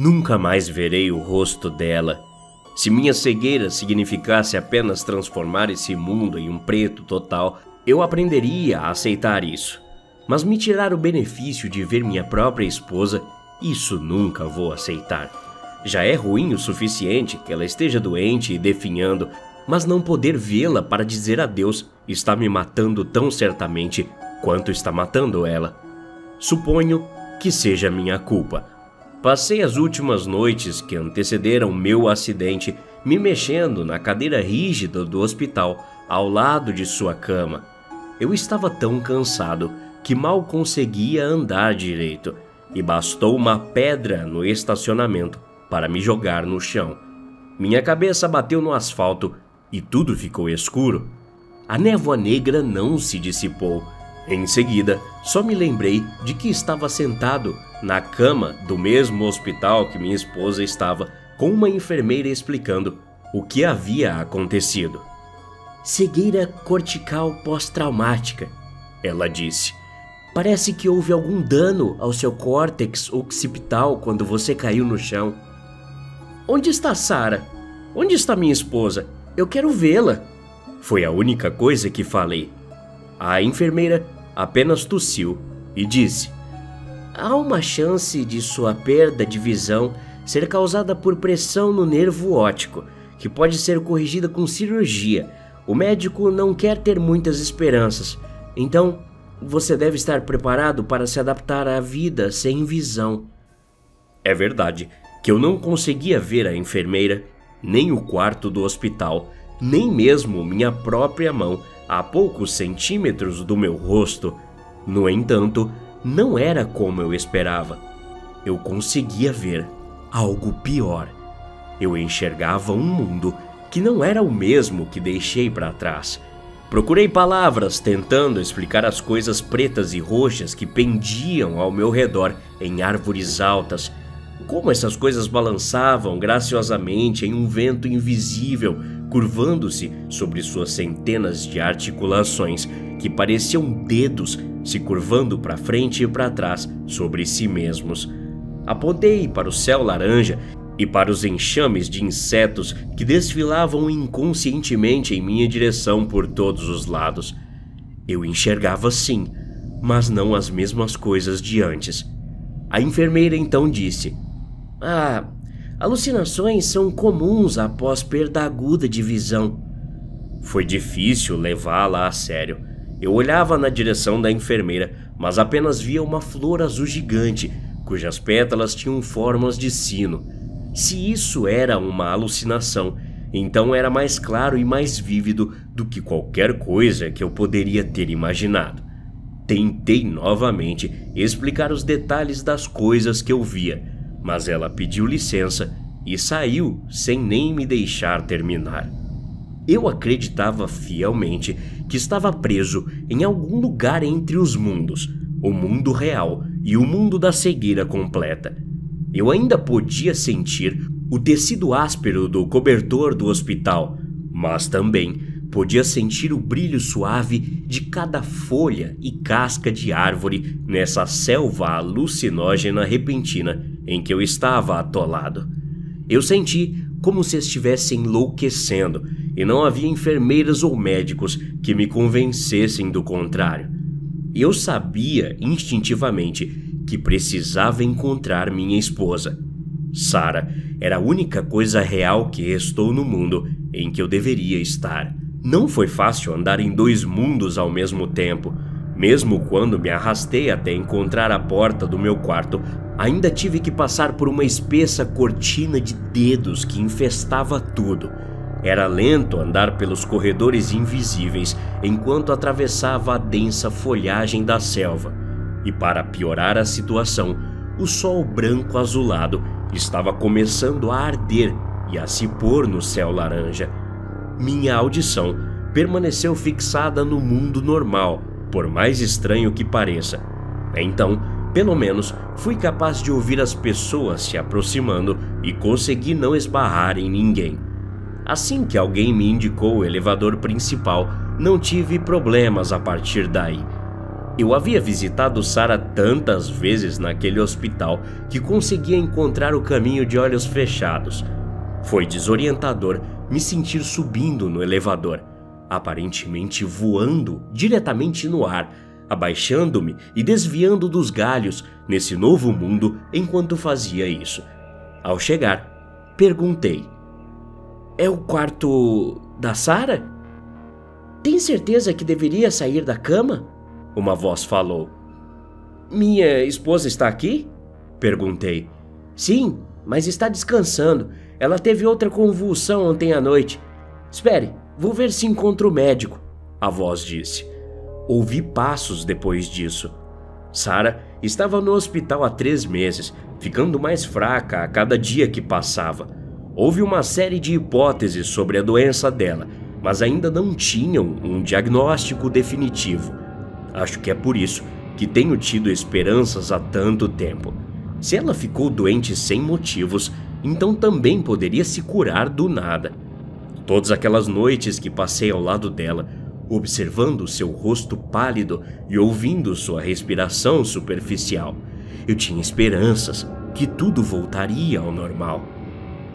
Nunca mais verei o rosto dela. Se minha cegueira significasse apenas transformar esse mundo em um preto total, eu aprenderia a aceitar isso. Mas me tirar o benefício de ver minha própria esposa, isso nunca vou aceitar. Já é ruim o suficiente que ela esteja doente e definhando, mas não poder vê-la para dizer adeus está me matando tão certamente quanto está matando ela. Suponho que seja minha culpa. Passei as últimas noites que antecederam meu acidente me mexendo na cadeira rígida do hospital ao lado de sua cama. Eu estava tão cansado que mal conseguia andar direito e bastou uma pedra no estacionamento para me jogar no chão. Minha cabeça bateu no asfalto e tudo ficou escuro. A névoa negra não se dissipou. Em seguida, só me lembrei de que estava sentado na cama do mesmo hospital que minha esposa estava, com uma enfermeira explicando o que havia acontecido. Cegueira cortical pós-traumática, ela disse. Parece que houve algum dano ao seu córtex occipital quando você caiu no chão. Onde está Sarah? Onde está minha esposa? Eu quero vê-la. Foi a única coisa que falei. A enfermeira apenas tossiu e disse: há uma chance de sua perda de visão ser causada por pressão no nervo óptico, que pode ser corrigida com cirurgia. O médico não quer ter muitas esperanças, então você deve estar preparado para se adaptar à vida sem visão. É verdade que eu não conseguia ver a enfermeira, nem o quarto do hospital, nem mesmo minha própria mão a poucos centímetros do meu rosto. No entanto, não era como eu esperava. Eu conseguia ver algo pior. Eu enxergava um mundo que não era o mesmo que deixei para trás. Procurei palavras tentando explicar as coisas pretas e roxas que pendiam ao meu redor em árvores altas. Como essas coisas balançavam graciosamente em um vento invisível, curvando-se sobre suas centenas de articulações que pareciam dedos se curvando para frente e para trás sobre si mesmos. Apontei para o céu laranja e para os enxames de insetos que desfilavam inconscientemente em minha direção por todos os lados. Eu enxergava sim, mas não as mesmas coisas de antes. A enfermeira então disse: alucinações são comuns após perda aguda de visão. Foi difícil levá-la a sério. Eu olhava na direção da enfermeira, mas apenas via uma flor azul gigante, cujas pétalas tinham formas de sino. Se isso era uma alucinação, então era mais claro e mais vívido do que qualquer coisa que eu poderia ter imaginado. Tentei novamente explicar os detalhes das coisas que eu via, mas ela pediu licença e saiu sem nem me deixar terminar. Eu acreditava fielmente que estava preso em algum lugar entre os mundos, o mundo real e o mundo da cegueira completa. Eu ainda podia sentir o tecido áspero do cobertor do hospital, mas também podia sentir o brilho suave de cada folha e casca de árvore nessa selva alucinógena repentina em que eu estava atolado. Eu senti como se estivesse enlouquecendo e não havia enfermeiras ou médicos que me convencessem do contrário. Eu sabia instintivamente que precisava encontrar minha esposa. Sarah era a única coisa real que restou no mundo em que eu deveria estar. Não foi fácil andar em dois mundos ao mesmo tempo. Mesmo quando me arrastei até encontrar a porta do meu quarto, ainda tive que passar por uma espessa cortina de dedos que infestava tudo. Era lento andar pelos corredores invisíveis enquanto atravessava a densa folhagem da selva. E para piorar a situação, o sol branco azulado estava começando a arder e a se pôr no céu laranja. Minha audição permaneceu fixada no mundo normal, por mais estranho que pareça. Então, pelo menos, fui capaz de ouvir as pessoas se aproximando e consegui não esbarrar em ninguém. Assim que alguém me indicou o elevador principal, não tive problemas a partir daí. Eu havia visitado Sarah tantas vezes naquele hospital que conseguia encontrar o caminho de olhos fechados. Foi desorientador me sentir subindo no elevador, aparentemente voando diretamente no ar, abaixando-me e desviando dos galhos nesse novo mundo enquanto fazia isso. Ao chegar, perguntei: "É o quarto da Sarah? Tem certeza que deveria sair da cama?" Uma voz falou. "Minha esposa está aqui?" Perguntei. "Sim, mas está descansando. Ela teve outra convulsão ontem à noite. Espere, vou ver se encontro o médico", a voz disse. Ouvi passos depois disso. Sarah estava no hospital há 3 meses, ficando mais fraca a cada dia que passava. Houve uma série de hipóteses sobre a doença dela, mas ainda não tinham um diagnóstico definitivo. Acho que é por isso que tenho tido esperanças há tanto tempo. Se ela ficou doente sem motivos, então também poderia se curar do nada. Todas aquelas noites que passei ao lado dela, observando seu rosto pálido e ouvindo sua respiração superficial, eu tinha esperanças que tudo voltaria ao normal.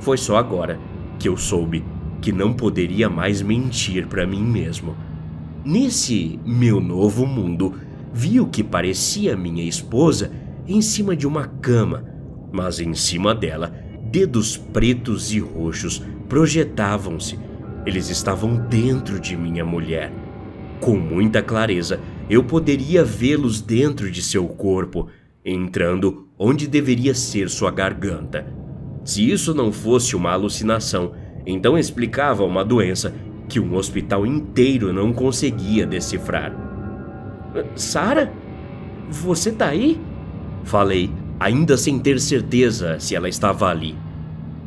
Foi só agora que eu soube que não poderia mais mentir para mim mesmo. Nesse meu novo mundo, vi o que parecia minha esposa em cima de uma cama, mas em cima dela, dedos pretos e roxos projetavam-se. Eles estavam dentro de minha mulher. Com muita clareza, eu poderia vê-los dentro de seu corpo, entrando onde deveria ser sua garganta. Se isso não fosse uma alucinação, então explicava uma doença que um hospital inteiro não conseguia decifrar. "Sarah? Você tá aí?" Falei, ainda sem ter certeza se ela estava ali.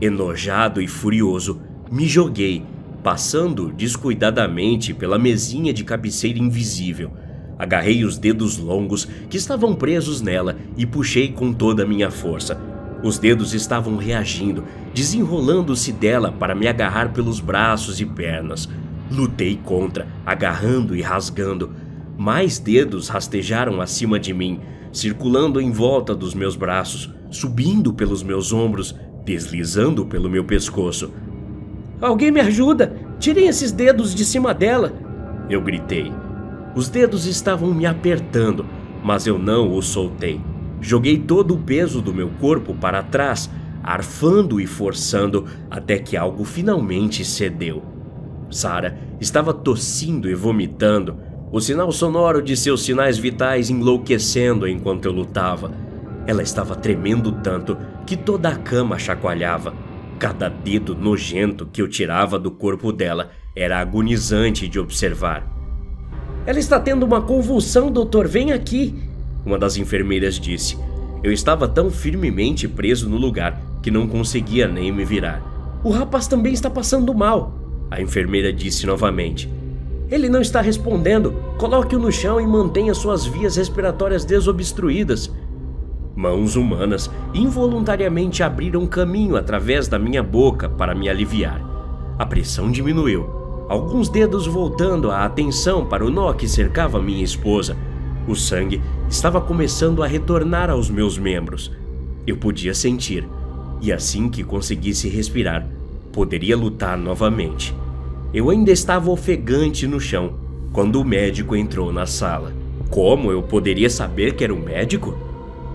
Enojado e furioso, me joguei, passando descuidadamente pela mesinha de cabeceira invisível. Agarrei os dedos longos que estavam presos nela e puxei com toda a minha força. Os dedos estavam reagindo, desenrolando-se dela para me agarrar pelos braços e pernas. Lutei contra, agarrando e rasgando. Mais dedos rastejaram acima de mim, circulando em volta dos meus braços, subindo pelos meus ombros, deslizando pelo meu pescoço. "Alguém me ajuda! Tirem esses dedos de cima dela!" Eu gritei. Os dedos estavam me apertando, mas eu não os soltei. Joguei todo o peso do meu corpo para trás, arfando e forçando até que algo finalmente cedeu. Sarah estava tossindo e vomitando, o sinal sonoro de seus sinais vitais enlouquecendo enquanto eu lutava. Ela estava tremendo tanto que toda a cama chacoalhava. Cada dedo nojento que eu tirava do corpo dela era agonizante de observar. "Ela está tendo uma convulsão, doutor, vem aqui!" Uma das enfermeiras disse. Eu estava tão firmemente preso no lugar que não conseguia nem me virar. "O rapaz também está passando mal", a enfermeira disse novamente. "Ele não está respondendo. Coloque-o no chão e mantenha suas vias respiratórias desobstruídas." Mãos humanas involuntariamente abriram caminho através da minha boca para me aliviar. A pressão diminuiu, alguns dedos voltando a atenção para o nó que cercava minha esposa. O sangue estava começando a retornar aos meus membros. Eu podia sentir, e assim que conseguisse respirar, poderia lutar novamente. Eu ainda estava ofegante no chão quando o médico entrou na sala. Como eu poderia saber que era um médico?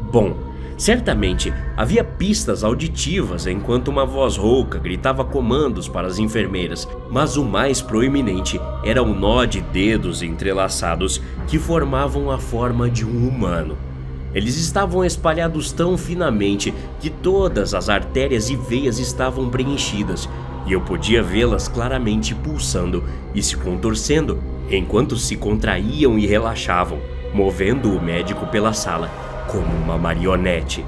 Bom, certamente havia pistas auditivas enquanto uma voz rouca gritava comandos para as enfermeiras, mas o mais proeminente era o nó de dedos entrelaçados que formavam a forma de um humano. Eles estavam espalhados tão finamente que todas as artérias e veias estavam preenchidas, e eu podia vê-las claramente pulsando e se contorcendo enquanto se contraíam e relaxavam, movendo o médico pela sala como uma marionete.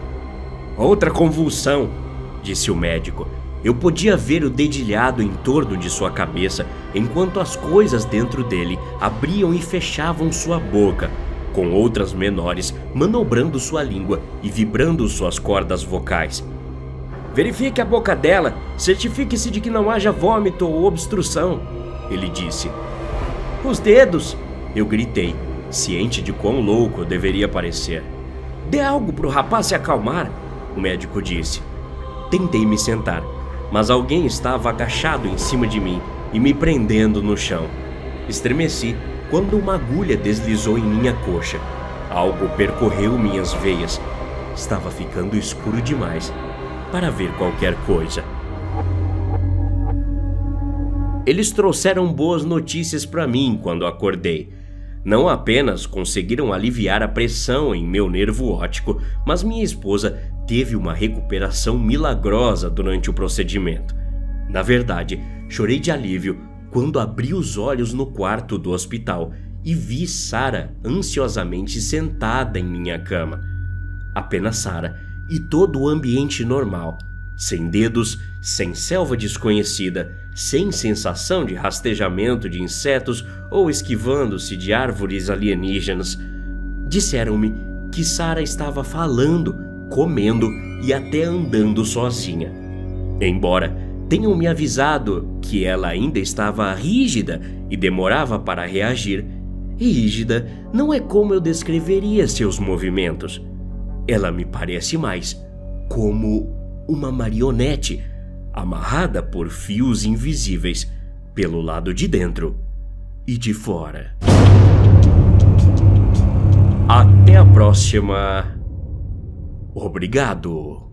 "Outra convulsão", disse o médico. Eu podia ver o dedilhado em torno de sua cabeça, enquanto as coisas dentro dele abriam e fechavam sua boca, com outras menores manobrando sua língua e vibrando suas cordas vocais. "Verifique a boca dela, certifique-se de que não haja vômito ou obstrução", ele disse. "Os dedos", eu gritei, ciente de quão louco eu deveria parecer. "Dê algo para o rapaz se acalmar", o médico disse. Tentei me sentar, mas alguém estava agachado em cima de mim e me prendendo no chão. Estremeci quando uma agulha deslizou em minha coxa. Algo percorreu minhas veias. Estava ficando escuro demais para ver qualquer coisa. Eles trouxeram boas notícias para mim quando acordei. Não apenas conseguiram aliviar a pressão em meu nervo óptico, mas minha esposa teve uma recuperação milagrosa durante o procedimento. Na verdade, chorei de alívio quando abri os olhos no quarto do hospital e vi Sarah ansiosamente sentada em minha cama. Apenas Sarah e todo o ambiente normal, sem dedos, sem selva desconhecida, sem sensação de rastejamento de insetos ou esquivando-se de árvores alienígenas. Disseram-me que Sarah estava falando, comendo e até andando sozinha. Embora tenham me avisado que ela ainda estava rígida e demorava para reagir, rígida não é como eu descreveria seus movimentos. Ela me parece mais como uma marionete amarrada por fios invisíveis pelo lado de dentro e de fora. Até a próxima. Obrigado.